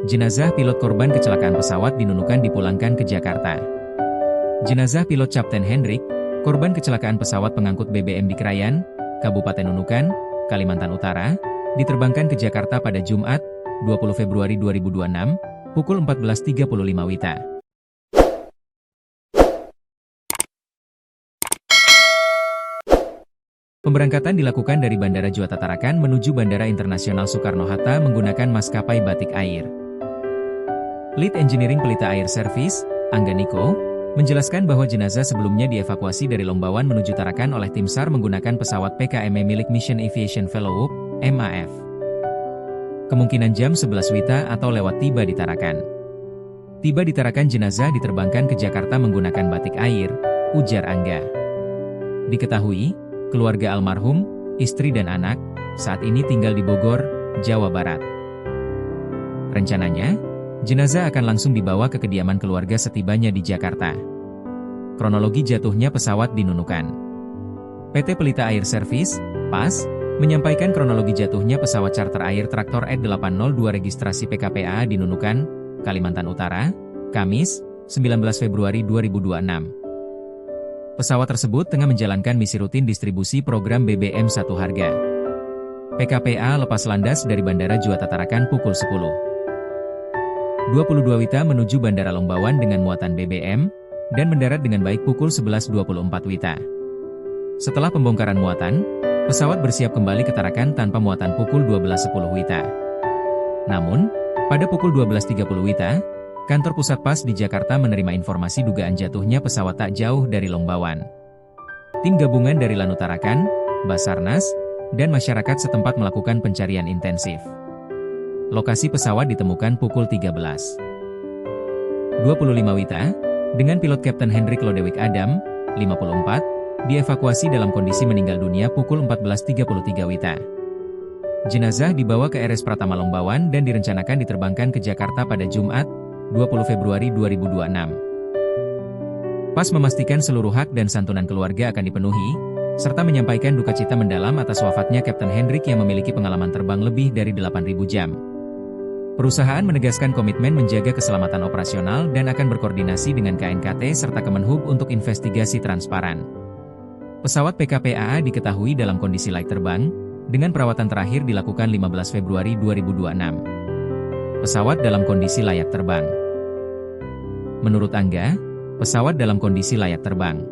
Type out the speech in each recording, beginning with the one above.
Jenazah pilot korban kecelakaan pesawat di Nunukan dipulangkan ke Jakarta. Jenazah pilot Kapten Hendrik, korban kecelakaan pesawat pengangkut BBM di Krayan, Kabupaten Nunukan, Kalimantan Utara, diterbangkan ke Jakarta pada Jumat, 20 Februari 2026, pukul 14.35 WITA. Pemberangkatan dilakukan dari Bandara Juanda Tarakan menuju Bandara Internasional Soekarno-Hatta menggunakan maskapai Batik Air. Lead Engineering Pelita Air Service, Angga Niko, menjelaskan bahwa jenazah sebelumnya dievakuasi dari Lombawan menuju Tarakan oleh tim SAR menggunakan pesawat PKME milik Mission Aviation Follow-up, MAF. Kemungkinan jam 11 WITA atau lewat tiba di Tarakan. Tiba di Tarakan jenazah diterbangkan ke Jakarta menggunakan Batik Air, ujar Angga. Diketahui, keluarga almarhum, istri dan anak, saat ini tinggal di Bogor, Jawa Barat. Rencananya, jenazah akan langsung dibawa ke kediaman keluarga setibanya di Jakarta. Kronologi jatuhnya pesawat di Nunukan. PT Pelita Air Service, PAS, menyampaikan kronologi jatuhnya pesawat charter air Traktor E802 registrasi PKPA di Nunukan, Kalimantan Utara, Kamis, 19 Februari 2026. Pesawat tersebut tengah menjalankan misi rutin distribusi program BBM satu harga. PKPA lepas landas dari Bandara Juanda Tarakan pukul 10.22 WITA menuju Bandara Lombawan dengan muatan BBM, dan mendarat dengan baik pukul 11.24 WITA. Setelah pembongkaran muatan, pesawat bersiap kembali ke Tarakan tanpa muatan pukul 12.10 WITA. Namun, pada pukul 12.30 WITA, kantor pusat PAS di Jakarta menerima informasi dugaan jatuhnya pesawat tak jauh dari Lombawan. Tim gabungan dari Lanut Tarakan, Basarnas, dan masyarakat setempat melakukan pencarian intensif. Lokasi pesawat ditemukan pukul 13.25 WITA, dengan pilot Kapten Hendrik Lodewijk Adam, 54, dievakuasi dalam kondisi meninggal dunia pukul 14.33 WITA. Jenazah dibawa ke RS Pratama Lombawan dan direncanakan diterbangkan ke Jakarta pada Jumat, 20 Februari 2026. PAS memastikan seluruh hak dan santunan keluarga akan dipenuhi, serta menyampaikan duka cita mendalam atas wafatnya Kapten Hendrik yang memiliki pengalaman terbang lebih dari 8.000 jam. Perusahaan menegaskan komitmen menjaga keselamatan operasional dan akan berkoordinasi dengan KNKT serta Kemenhub untuk investigasi transparan. Pesawat PKPAA diketahui dalam kondisi layak terbang, dengan perawatan terakhir dilakukan 15 Februari 2026. Pesawat dalam kondisi layak terbang. Menurut Angga, pesawat dalam kondisi layak terbang.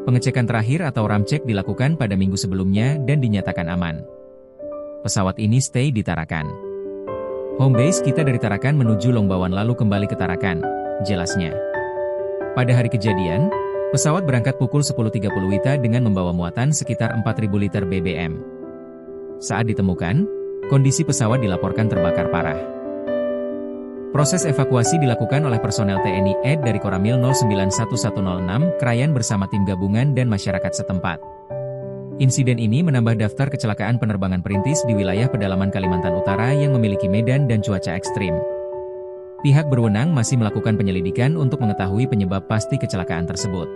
Pengecekan terakhir atau ramcek dilakukan pada minggu sebelumnya dan dinyatakan aman. Pesawat ini stay di Tarakan. Home base kita dari Tarakan menuju Lombawan lalu kembali ke Tarakan, jelasnya. Pada hari kejadian, pesawat berangkat pukul 10.30 WITA dengan membawa muatan sekitar 4.000 liter BBM. Saat ditemukan, kondisi pesawat dilaporkan terbakar parah. Proses evakuasi dilakukan oleh personel TNI AD dari Koramil 091106 Krayan bersama tim gabungan dan masyarakat setempat. Insiden ini menambah daftar kecelakaan penerbangan perintis di wilayah pedalaman Kalimantan Utara yang memiliki medan dan cuaca ekstrim. Pihak berwenang masih melakukan penyelidikan untuk mengetahui penyebab pasti kecelakaan tersebut.